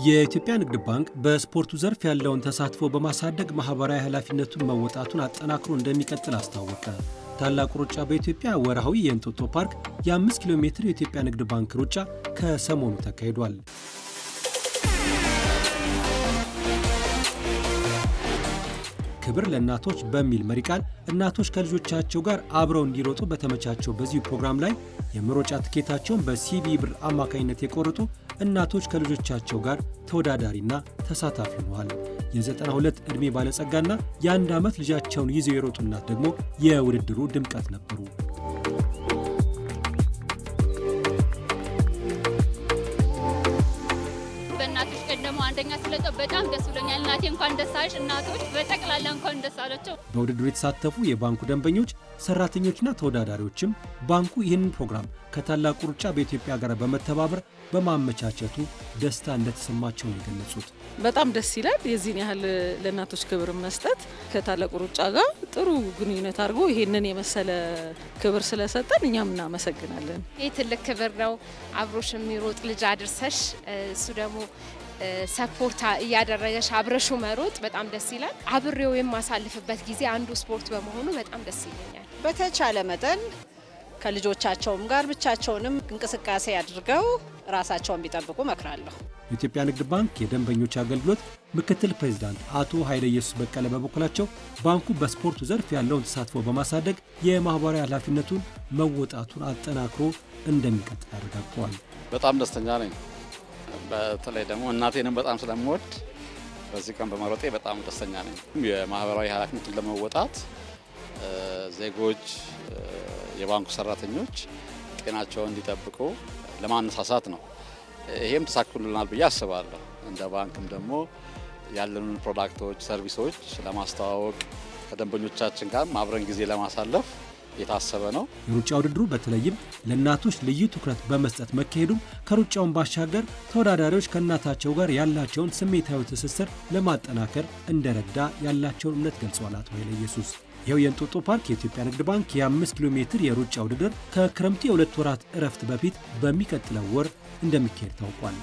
የኢትዮጵያ ንግድ ባንክ በስፖርቱ ዘርፍ ያለውን ተሳትፎ በማሳደግ ማህበራዊ ኃላፊነቱን መወጣቱን አጠናክሮ እንደሚቀጥል አስታወቀ። ታላቁ ሩጫ በኢትዮጵያ ወርሃዊ የእንጦጦ ፓርክ የ5 ኪሎ ሜትር የኢትዮጵያ ንግድ ባንክ ሩጫ ከሰሞኑ ተካሂዷል። ክብር ለእናቶች በሚል መሪ ቃል እናቶች ከልጆቻቸው ጋር አብረው እንዲሮጡ በተመቻቸው በዚህ ፕሮግራም ላይ የመሮጫ ትኬታቸውን በሲቢ ብር አማካኝነት የቆረጡ እናቶች ከልጆቻቸው ጋር ተወዳዳሪና ተሳታፊ ሆነዋል። የ92 ዕድሜ ባለጸጋና የ1 ዓመት ልጃቸውን ይዘው የሮጡ እናት ደግሞ የውድድሩ ድምቀት ነበሩ። በእናቶች ቀን ደግሞ አንደኛ ስለጠው በጣም ደስ ብሎኛል። እናቴ እንኳን ደስ አለሽ፣ እናቶች በጠቅላላ እንኳን ደስ አላቸው። በውድድሩ የተሳተፉ የባንኩ ደንበኞች፣ ሰራተኞችና ተወዳዳሪዎችም ባንኩ ይህንን ፕሮግራም ከታላቁ ሩጫ በኢትዮጵያ ጋር በመተባበር በማመቻቸቱ ደስታ እንደተሰማቸው ነው የገለጹት። በጣም ደስ ይላል። የዚህን ያህል ለእናቶች ክብር መስጠት ከታላቁ ሩጫ ጋር ጥሩ ግንኙነት አድርጎ ይሄንን የመሰለ ክብር ስለሰጠን እኛም እናመሰግናለን። ይህ ትልቅ ክብር ነው። አብሮሽ የሚሮጥ ልጅ አድርሰሽ እሱ ደግሞ ሰፖርት እያደረገሽ አብረሹ መሮጥ በጣም ደስ ይላል። አብሬው የማሳልፍበት ጊዜ አንዱ ስፖርት በመሆኑ በጣም ደስ ይለኛል። በተቻለ መጠን ከልጆቻቸውም ጋር ብቻቸውንም እንቅስቃሴ አድርገው ራሳቸውን ቢጠብቁ መክራለሁ። የኢትዮጵያ ንግድ ባንክ የደንበኞች አገልግሎት ምክትል ፕሬዝዳንት አቶ ኃይለ ኢየሱስ በቀለ በበኩላቸው ባንኩ በስፖርቱ ዘርፍ ያለውን ተሳትፎ በማሳደግ የማህበራዊ ኃላፊነቱን መወጣቱን አጠናክሮ እንደሚቀጥል አረጋግጠዋል። በጣም ደስተኛ ነኝ። በተለይ ደግሞ እናቴንም በጣም ስለምወድ በዚህ ቀን በመሮጤ በጣም ደስተኛ ነኝ። የማህበራዊ ኃላፊነቱን ለመወጣት ዜጎች፣ የባንኩ ሰራተኞች ጤናቸውን እንዲጠብቁ ለማነሳሳት ነው። ይሄም ተሳክቶልናል ብዬ አስባለሁ። እንደ ባንክም ደግሞ ያለንን ፕሮዳክቶች፣ ሰርቪሶች ለማስተዋወቅ ከደንበኞቻችን ጋር አብረን ጊዜ ለማሳለፍ የታሰበ ነው። የሩጫ ውድድሩ በተለይም ለእናቶች ልዩ ትኩረት በመስጠት መካሄዱም ከሩጫውን ባሻገር ተወዳዳሪዎች ከእናታቸው ጋር ያላቸውን ስሜታዊ ትስስር ለማጠናከር እንደረዳ ያላቸውን እምነት ገልጸዋል አቶ ኃይለ ኢየሱስ። ይኸው የእንጦጦ ፓርክ የኢትዮጵያ ንግድ ባንክ የ5 ኪሎ ሜትር የሩጫ ውድድር ከክረምቱ የ2 ወራት እረፍት በፊት በሚቀጥለው ወር እንደሚካሄድ ታውቋል።